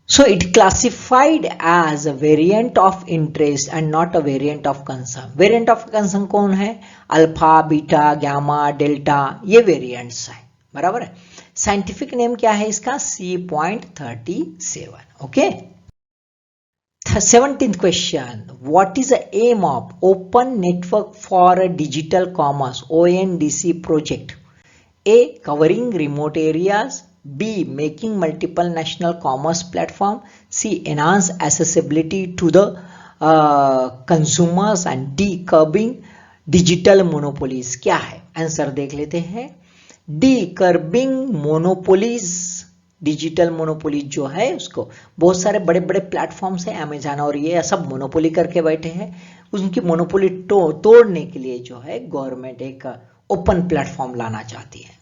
So it classified as a variant of interest and not a variant of concern। Variant of concern कौन है? अल्फा, बीटा, गामा, डेल्टा, ये वेरिएंट्स है, बराबर है। साइंटिफिक नेम क्या है इसका? C.37। Okay. 17th question, what is the aim of Open Network for Digital Commerce ONDC project? A, covering remote areas। B, making multiple national commerce platform। C, enhance accessibility to the consumers। and D, curbing digital monopolies। क्या है answer देख लेते हैं। D, curbing monopolies. Digital monopoly जो है उसको, बहुत सारे बड़े बड़े प्लेटफॉर्म्स हैं अमेजन और ये सब मोनोपोली करके बैठे हैं। उनकी मोनोपोली तोड़ने के लिए जो है गवर्नमेंट एक ओपन प्लेटफॉर्म लाना चाहती है।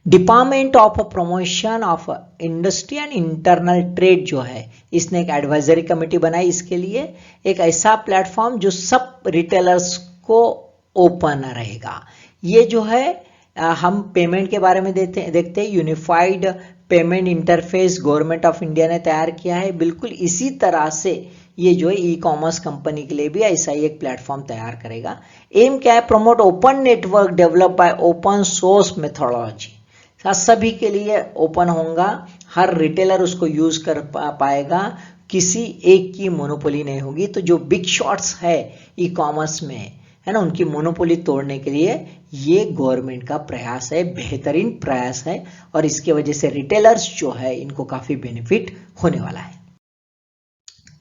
Department of promotion of industry and internal trade जो है इसने एक एडवाइजरी कमेटी बनाई इसके लिए, एक ऐसा प्लेटफॉर्म जो सब रिटेलर्स को ओपन रहेगा। ये जो है हम पेमेंट के बारे में देखते हैं unified payment interface government of India ने तैयार किया है, बिल्कुल इसी तरह से ये जो है ई कॉमर्स कंपनी के लिए भी ऐसा ही एक प्लेटफॉर्म तैयार करेगा। एम क्या है, promote open network develop by open source methodology, सभी के लिए ओपन होगा, हर रिटेलर उसको यूज कर पाएगा, किसी एक की मोनोपोली नहीं होगी। तो जो बिग शॉट्स है ई कॉमर्स में है ना, उनकी मोनोपोली तोड़ने के लिए ये गवर्नमेंट का प्रयास है, बेहतरीन प्रयास है, और इसके वजह से रिटेलर्स जो है इनको काफी बेनिफिट होने वाला है।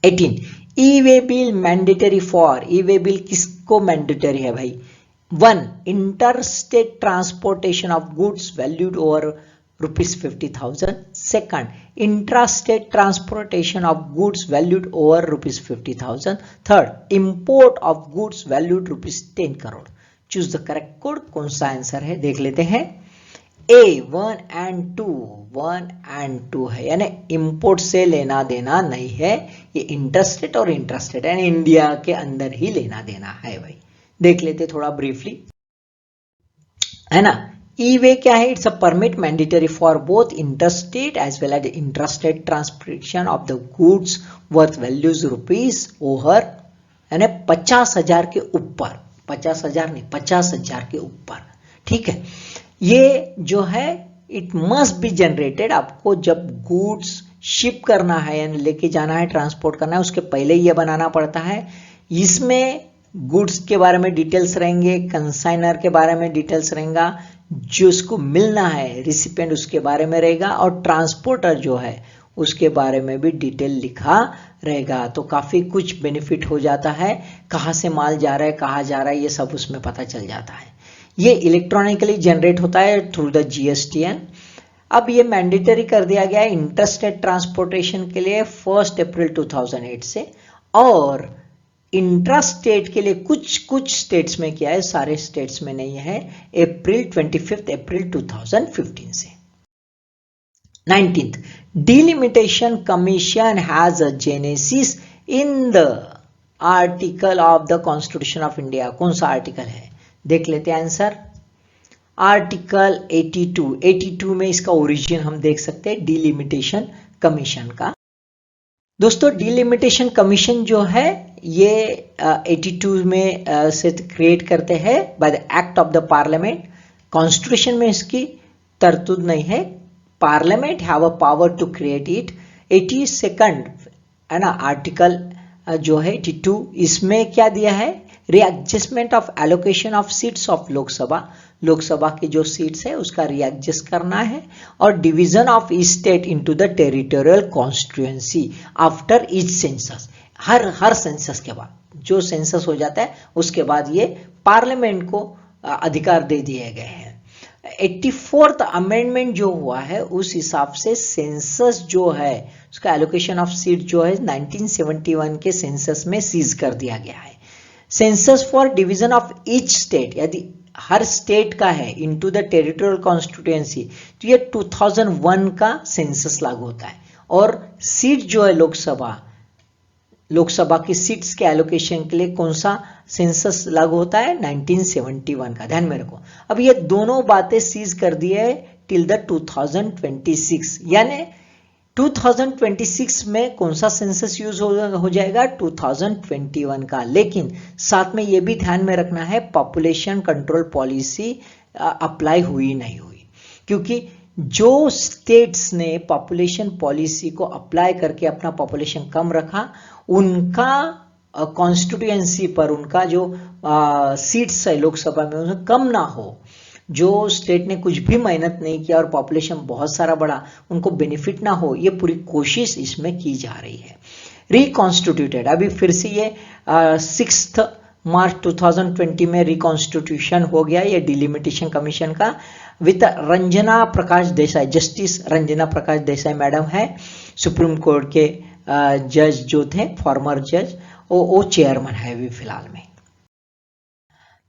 18 e way bill mandatory for, e way bill किसको मैंडेटरी है भाई? 1 interstate transportation of goods valued over ₹50,000, second intrastate transportation of goods valued over ₹50,000, third import of goods valued ₹10 crore। Choose the correct code, कौन सा answer है देख लेते हैं। A 1 and 2, 1 and 2 है, यानी इंपोर्ट से लेना देना नहीं है, ये इंटरस्टेट और इंट्रास्टेट यानी इंडिया के अंदर ही लेना देना है भाई। देख लेते थोड़ा ब्रीफली, है ना। ई-वे क्या है? It's a permit mandatory for both interstate as well as intrastate transportation of the goods worth values rupees over, यानी 50,000 के ऊपर, 50,000 नहीं 50,000 के ऊपर, ठीक है। ये जो है इट मस्ट बी जनरेटेड, आपको जब गुड्स शिप करना है यानी लेके जाना है, ट्रांसपोर्ट करना है, उसके पहले ये बनाना पड़ता है। इसमें गुड्स के बारे में डिटेल्स रहेंगे, कंसाइनर के बारे में डिटेल्स रहेगा, जो उसको मिलना है रिसिपेंट उसके बारे में रहेगा, और ट्रांसपोर्टर जो है उसके बारे में भी डिटेल लिखा रहेगा। तो काफी कुछ बेनिफिट हो जाता है, कहाँ से माल जा रहा है, कहाँ जा रहा है, ये सब उसमें पता चल जाता है। ये इलेक्ट्रॉनिकली जनरेट होता है थ्रू द GSTN। अब ये मैंडेटरी कर दिया गया है इंटरस्टेट ट्रांसपोर्टेशन के लिए 1 अप्रैल 2008 से, और इंट्रास्टेट के लिए कुछ स्टेट्स में किया है, सारे स्टेट्स में नहीं है, 25 अप्रैल 2015 से। 19th delimitation commission has a genesis in the article of the constitution of India. कौन सा आर्टिकल है देख लेते हैं आंसर। आर्टिकल 82 में इसका ओरिजिन हम देख सकते हैं डिलिमिटेशन कमीशन का। दोस्तों डिलिमिटेशन कमीशन जो है ये 82 में से क्रिएट करते हैं by the act of the parliament. Constitution में इसकी तरतूद नहीं है, parliament have a power to create it. 82 है ना आर्टिकल जो है 82, इसमें क्या दिया है, readjustment of allocation of seats of Lok Sabha, Lok Sabha की जो सीट्स है उसका रीएडजस्ट करना है, और division of each state into the territorial constituency after each census. Her census के बाद, जो सेंसस हो जाता है उसके बाद ये पार्लियामेंट को अधिकार दे दिए गए हैं। 84th अमेंडमेंट जो हुआ है उस हिसाब से सेंसस जो है उसका एलोकेशन ऑफ सीट जो है 1971 के सेंसस में सीज कर दिया गया है। Census for division of each state, यदि हर स्टेट का है इनटू द टेरिटोरियल कॉन्स्टिट्यूएंसी, तो ये 2001 का सेंसस लागू होता है। और सीट जो है लोकसभा की सीट्स के एलोकेशन के लिए कौन सा सेंसस लागू होता है, 1971 का, ध्यान में रखो। अब ये दोनों बातें सीज कर दी है टिल द 2026, यानी 2026 में कौन सा सेंसस यूज हो जाएगा, 2021 का। लेकिन साथ में ये भी ध्यान में रखना है पॉपुलेशन कंट्रोल पॉलिसी अप्लाई हुई नहीं हुई, क्योंकि जो स्टेट्स ने पॉपुलेशन पॉलिसी को अप्लाई करके अपना पॉपुलेशन कम रखा, उनका कॉन्स्टिट्यूएंसी पर उनका जो सीट्स है लोकसभा में उनमें कम ना हो। जो स्टेट ने कुछ भी मेहनत नहीं किया और पॉपुलेशन बहुत सारा बढ़ा, उनको बेनिफिट ना हो, ये पूरी कोशिश इसमें की जा रही है। रिकॉन्स्टिट्यूटेड, अभी फिर से ये 6 मार्च 2020 में रिकॉन्स्टिट्यूशन हो गया ये डिलिमिटेशन कमीशन का, with Ranjana Prakash Desai, justice Ranjana Prakash Desai madam है, सुप्रीम कोर्ट के जज जो थे, फॉर्मर जज, वो चेयरमैन है अभी फिलहाल में।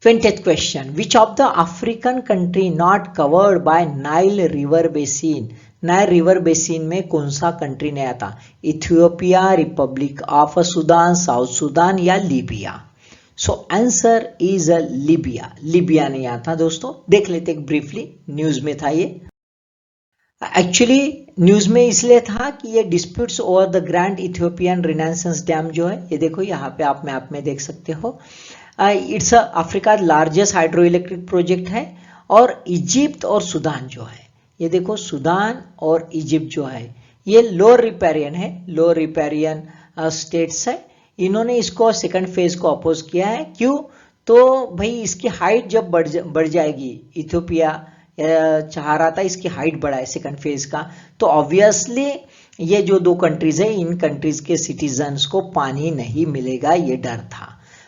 20th question, which of the African country not covered by Nile river basin, Nile river basin में कौन सा कंट्री नहीं आता, Ethiopia, Republic of Sudan, South Sudan या Libya. So answer is Libya, Libya नहीं आता दोस्तों। देख लेते हैं ब्रीफली, न्यूज में था ये। एक्चुअली न्यूज में इसलिए था कि ये disputes over the grand Ethiopian renaissance dam जो है, ये देखो यहाँ पे आप मैप में देख सकते हो, it's Africa largest hydro electric project है। और इजिप्ट और सूडान जो है, ये देखो सूडान और इजिप्ट जो है ये लोअर रिपेरियन है, लोअर रिपेरियन स्टेट्स है। इन्होंने इसको सेकंड फेज को अपोज किया है। क्यों? तो भाई इसकी हाइट जब बढ़ जाएगी, इथियोपिया चाह रहा था इसकी हाइट बढ़ाए सेकंड फेज का, तो ऑब्वियसली ये जो दो कंट्रीज है इन कंट्रीज के सिटीजन्स को पानी नहीं मिलेगा, ये डर था।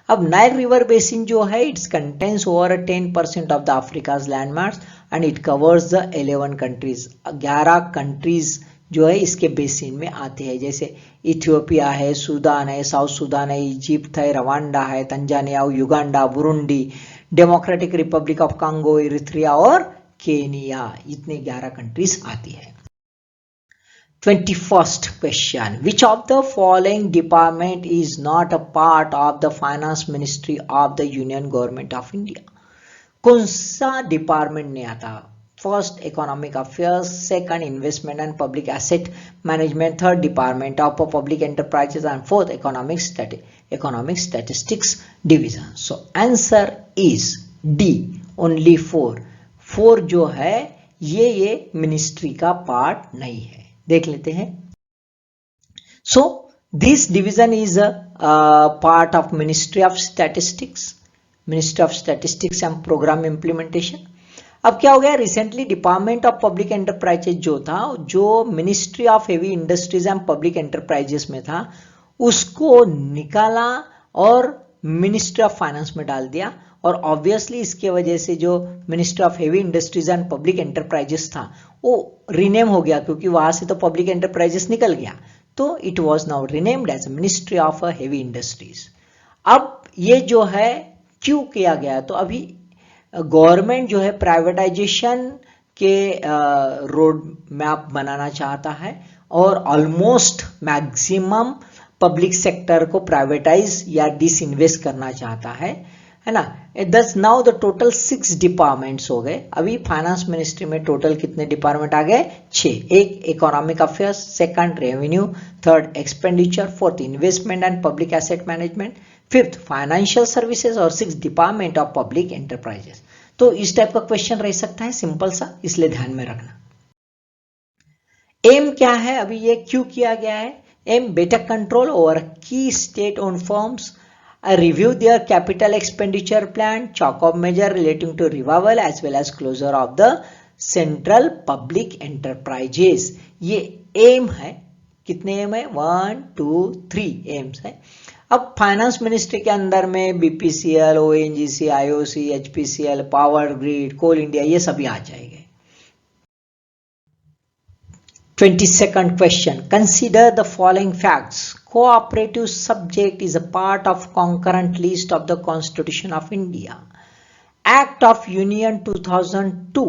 अब नाइल रिवर बेसिन जो है it's contains over 10% of the Africa's land mass and it covers the 11 countries. 11 countries जो है इसके बेसिन में आते हैं, जैसे इथियोपिया है, सूडान है, साउथ सूडान है, इजिप्ट है, रवांडा है, Tanzania, Uganda, Burundi, democratic Republic of Congo, Eritrea और केनिया, इतने 11 कंट्रीज आती है। 21st question, which of the following department is not a part of the finance ministry of the union government of India? कौन सा department नहीं आता? First economic affairs, second investment and public asset management, third department of public enterprises and fourth economic statistics division. So answer is D, only 4 जो है ये ministry का part नहीं है। देख लेते हैं। So this division is a part of ministry of statistics and programme implementation. अब क्या हो गया, recently department of public enterprises जो था, जो ministry of heavy industries and public enterprises में था, उसको निकाला और मिनिस्ट्री ऑफ फाइनेंस में डाल दिया। और ऑब्वियसली इसके वजह से जो ministry of heavy industries and public enterprises था वो रीनेम हो गया, क्योंकि वहां से तो पब्लिक एंटरप्राइजेस निकल गया, तो it was now renamed as ministry of heavy industries. अब ये जो है क्यों किया गया, तो अभी गवर्नमेंट जो है प्राइवेटाइजेशन के रोड मैप बनाना चाहता है और ऑलमोस्ट मैक्सिमम पब्लिक सेक्टर को प्राइवेटाइज या डिसइन्वेस्ट करना चाहता है ना। दस नाउ द टोटल 6 डिपार्टमेंट्स हो गए। अभी फाइनेंस मिनिस्ट्री में टोटल कितने डिपार्टमेंट आ गए? 6। एक economic affairs, second revenue, third expenditure, fourth investment and public asset management, fifth financial services और 6 डिपार्टमेंट ऑफ पब्लिक एंटरप्राइजेस। तो इस टाइप का क्वेश्चन रह सकता है, सिंपल सा, इसलिए ध्यान में रखना। एम क्या है, अभी ये क्यों किया गया है? एम बेटर कंट्रोल ओवर की state owned firms, review their capital expenditure plan, chalk off measure relating to revival as well as closure of the central public enterprises। ये एम है। कितने एम है? 1 2 3 एम्स है। अब फाइनेंस मिनिस्ट्री के अंदर में BPCL, ONGC, IOC, HPCL, power grid, Coal India, ये सभी आ जाएंगे। 22nd question, consider the following facts. Cooperative subject is a part of concurrent list of the Constitution of India. Act of Union 2002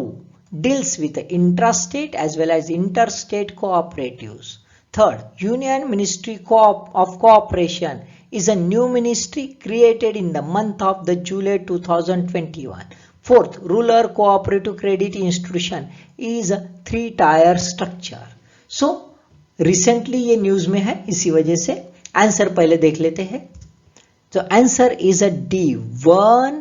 deals with intrastate as well as interstate cooperatives. Third, Union Ministry of Cooperation is a new ministry created in the month of the July 2021. Fourth, Rural Cooperative Credit Institution is a 3-tier structure. So recently ये news में है, इसी वजह से answer पहले देख लेते हैं। तो answer is a D, 1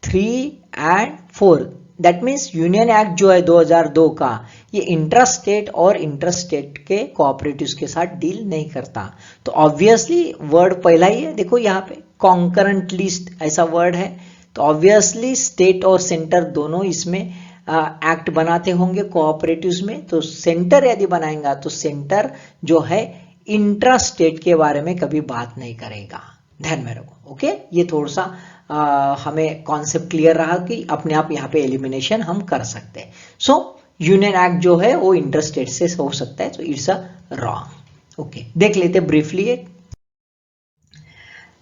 3 and 4। That means union act जो है 2002 का, ये इंट्रास्टेट और इंटरस्टेट के कोऑपरेटिव्स के साथ डील नहीं करता। तो ऑब्वियसली वर्ड पहला ही है, देखो यहाँ पे कॉन्करेंट लिस्ट ऐसा वर्ड है, तो ऑब्वियसली स्टेट और सेंटर दोनों इसमें एक्ट बनाते होंगे कोऑपरेटिव्स में। तो सेंटर यदि बनाएगा तो सेंटर जो है इंट्रा स्टेट के बारे में कभी बात नहीं करेगा, ध्यान में रखो। ओके, ये थोड़ा सा हमें कॉन्सेप्ट क्लियर रहा कि अपने आप यहाँ पे एलिमिनेशन हम कर सकते हैं। सो यूनियन एक्ट जो है वो इंटर स्टेट से हो सकता है, तो इट्स अ रॉन्ग। ओके, देख लेते ब्रीफली।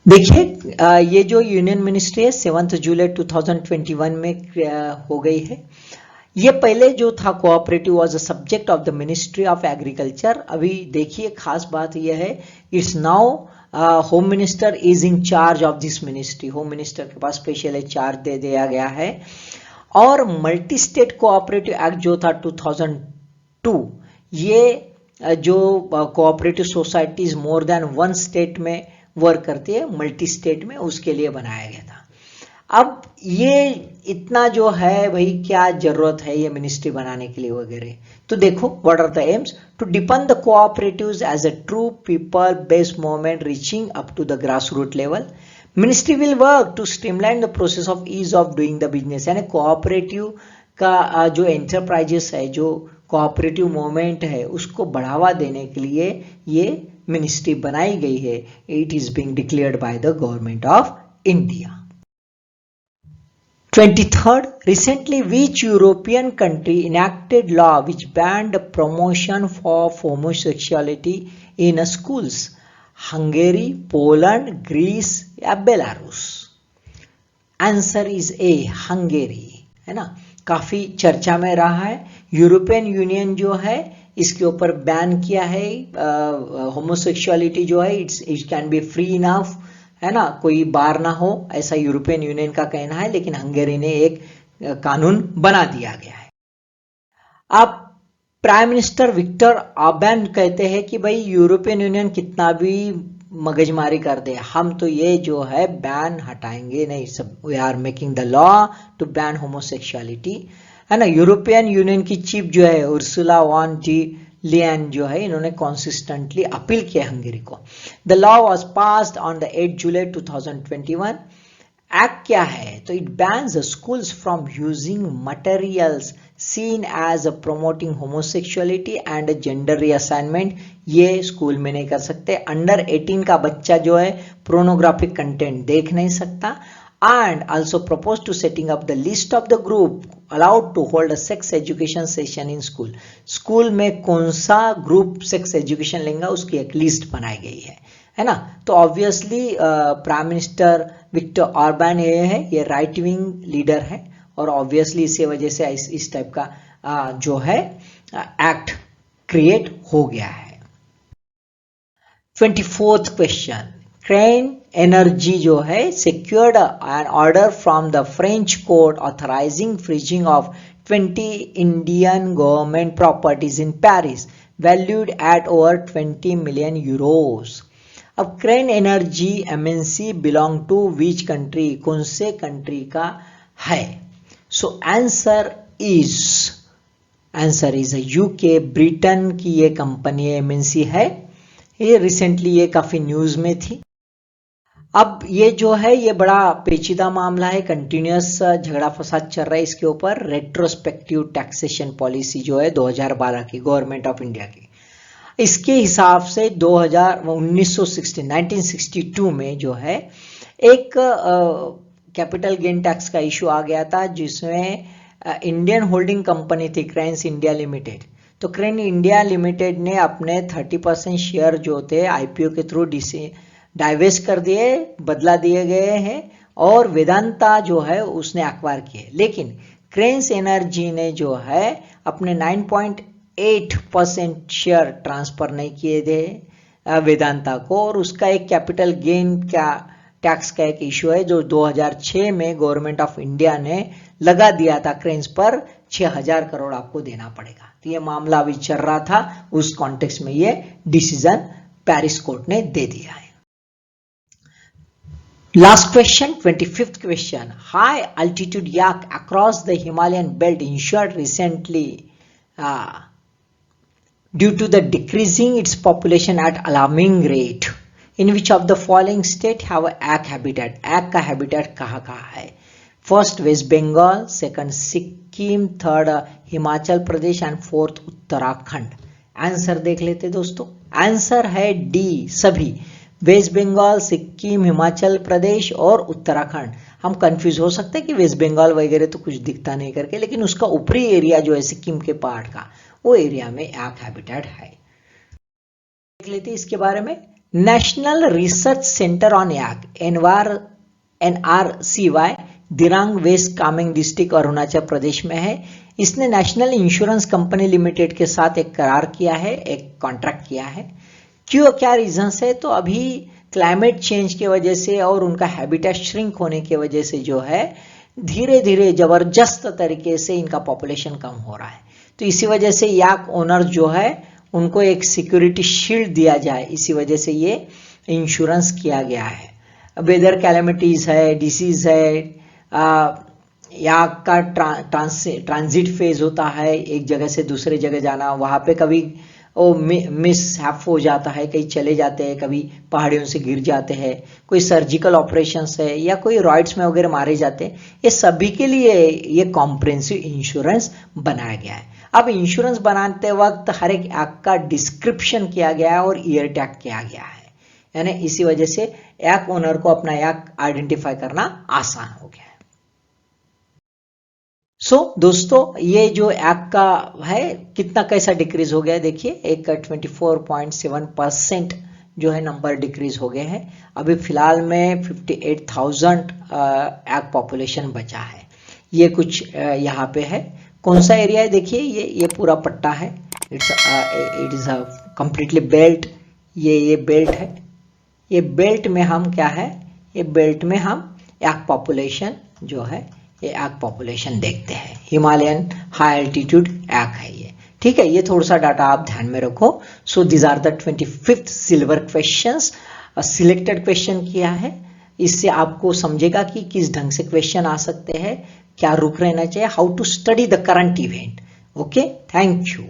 देखिए ये जो यूनियन मिनिस्ट्री है 7 जुलाई 2021 में हो गई है। ये पहले जो था cooperative was a subject of the ministry of agriculture. अभी देखिए खास बात यह है, it's now home minister is in charge of this ministry. Home minister के पास स्पेशल चार्ज दे दिया गया है। और मल्टी स्टेट कोऑपरेटिव एक्ट जो था 2002, ये जो cooperative societies more than one state में वर्क करती है, मल्टी स्टेट में, उसके लिए बनाया गया था। अब ये इतना जो है भाई, क्या जरूरत है ये मिनिस्ट्री बनाने के लिए वगैरह, तो देखो what are the aims, to depend the cooperatives as a true people based movement reaching up to the grass root level. Ministry will work to streamline the process of ease of doing the business, यानी cooperative का जो enterprises है, जो cooperative movement है, उसको बढ़ावा देने के लिए ये मिनिस्ट्री बनाई गई है। It is being declared by the government of India. 23rd, recently which European country enacted law which banned the promotion of homosexuality in schools? Hungary, Poland, Greece या बेलारूस? आंसर इज ए, हंगेरी, है ना। काफी चर्चा में रहा है। यूरोपियन यूनियन जो है इसके ऊपर बैन किया है। होमोसेक्सुअलिटी जो है it can be free enough, है ना, कोई बार ना हो, ऐसा यूरोपियन यूनियन का कहना है, लेकिन हंगेरी ने एक कानून बना दिया गया है। अब प्राइम मिनिस्टर विक्टर ऑर्बैन कहते हैं कि भाई यूरोपियन यूनियन कितना भी मगजमारी कर दे, हम तो ये जो है बैन हटाएंगे नहीं, सब we are making the law to ban homosexuality, है ना। यूरोपियन यूनियन की चीफ जो है उर्सुला वॉन डी लियन जो है, इन्होंने कॉन्सिस्टेंटली अपील किया हंगेरी को। The law was passed on the 8 July 2021। Act क्या है, तो it bans schools from using materials seen as promoting homosexuality and gender reassignment. ये स्कूल में नहीं कर सकते। अंडर 18 का बच्चा जो है पोर्नोग्राफिक कंटेंट देख नहीं सकता। And also proposed to setting up the list of the group allowed to hold a sex education session in school. School में कौन सा ग्रुप सेक्स एजुकेशन लेंगे उसकी एक लिस्ट बनाई गई है ना। तो ऑब्वियसली प्राइम मिनिस्टर विक्टर ऑर्बैन ये है, ये राइट विंग लीडर है, और ऑब्वियसली इसी वजह से इस टाइप का जो है एक्ट क्रिएट हो गया है। 24th क्वेश्चन, क्रेन एनर्जी जो है secured an order from the French court authorizing freezing of 20 Indian government properties in Paris valued at over 20 million euros. अब crane energy MNC belong to which country, कौन से country का है? सो answer is UK, Britain की ये company MNC है। ये recently ये काफी न्यूज में थी। अब ये जो है ये बड़ा पेचीदा मामला है, कंटिन्यूस झगड़ा फसाद चल रहा है इसके ऊपर। रेट्रोस्पेक्टिव टैक्सेशन पॉलिसी जो है 2012 की गवर्नमेंट ऑफ इंडिया की, इसके हिसाब से 1962 में जो है एक कैपिटल गेन टैक्स का इशू आ गया था, जिसमें इंडियन होल्डिंग कंपनी थी क्रेन्स इंडिया लिमिटेड। तो क्रेन इंडिया लिमिटेड ने अपने 30% शेयर जो थे IPO के थ्रू डाइवेस्ट कर दिए, बदला दिए गए हैं, और वेदांता जो है उसने एक्वायर किए। लेकिन क्रेन्स एनर्जी ने जो है अपने 9.8% शेयर ट्रांसफर नहीं किए थे वेदांता को, और उसका एक कैपिटल गेन का टैक्स का एक इशू है जो 2006 में गवर्नमेंट ऑफ इंडिया ने लगा दिया था क्रेन्स पर, 6000 करोड़ आपको देना पड़ेगा। तो ये मामला अभी चल रहा था, उस कॉन्टेक्स्ट में ये डिसीजन पेरिस कोर्ट ने दे दिया है। Last question, 25th question. High altitude yak across the Himalayan belt ensured recently due to the decreasing its population at alarming rate. In which of the following state have a yak habitat? Yak का habitat कहाँ है? First West Bengal, second Sikkim, third Himachal Pradesh and fourth Uttarakhand. Answer देख लेते दोस्तों। Answer है D, सभी। Waste Bengal, Sikkim, Himachal Pradesh और उत्तराखंड। हम कंफ्यूज हो सकते हैं कि वेस्ट बंगाल वगैरह तो कुछ दिखता नहीं करके, लेकिन उसका ऊपरी एरिया जो है सिक्किम के पहाड़ का, वो एरिया में yak हैबिटेट है। देख लेते हैं इसके बारे में। National research centre on yak NRCY Dirang west Kameng district Arunachal Pradesh में है। इसने नेशनल इंश्योरेंस कंपनी लिमिटेड के साथ एक करार किया है, एक कॉन्ट्रैक्ट किया है। क्यों, क्या रीजन है? तो अभी क्लाइमेट चेंज की वजह से और उनका हैबिटेट श्रिंक होने की वजह से जो है धीरे धीरे जबरदस्त तरीके से इनका पॉपुलेशन कम हो रहा है। तो इसी वजह से याक ओनर जो है उनको एक सिक्योरिटी शील्ड दिया जाए, इसी वजह से ये इंश्योरेंस किया गया है। वेदर कैलेमिटीज है, डिसीज है, याक का ट्रांजिट फेज होता है, एक जगह से दूसरे जगह जाना, वहाँ पे कभी वो मिसहैप हो जाता है, कहीं चले जाते हैं, कभी पहाड़ियों से गिर जाते हैं, कोई सर्जिकल ऑपरेशंस है या कोई रॉइड्स में वगैरह मारे जाते हैं, ये सभी के लिए ये कॉम्प्रिहेंसिव इंश्योरेंस बनाया गया है। अब इंश्योरेंस बनाते वक्त हर एक एक्ट का डिस्क्रिप्शन किया गया है और ईयर टैग किया गया है, यानी इसी वजह से एक्ट ओनर को अपना एक्ट आइडेंटिफाई करना आसान हो गया है। दोस्तों ये जो एक्ट का है कितना कैसा डिक्रीज हो गया, देखिए एक 24.7% जो है नंबर डिक्रीज हो गए हैं। अभी फिलहाल में 58,000 एक्ट पॉपुलेशन बचा है। ये कुछ यहाँ पे है, कौन सा एरिया है देखिए, ये पूरा पट्टा है, it is a completely belt, ये बेल्ट है। ये बेल्ट में हम क्या है, ये बेल्ट में हम एक्ट पॉपुलेशन जो है ये एक्ट पॉपुलेशन देखते हैं, हिमालयन हाई एल्टीट्यूड एक्ट है ये, ठीक है। ये थोड़ा सा डाटा आप ध्यान में रखो। So this are the 25th silver questions, selected question किया है, इससे आपको समझेगा कि किस ढंग से क्वेश्चन आ सकते हैं, क्या रुक रहना चाहिए, how to study the current event. Okay, thank you.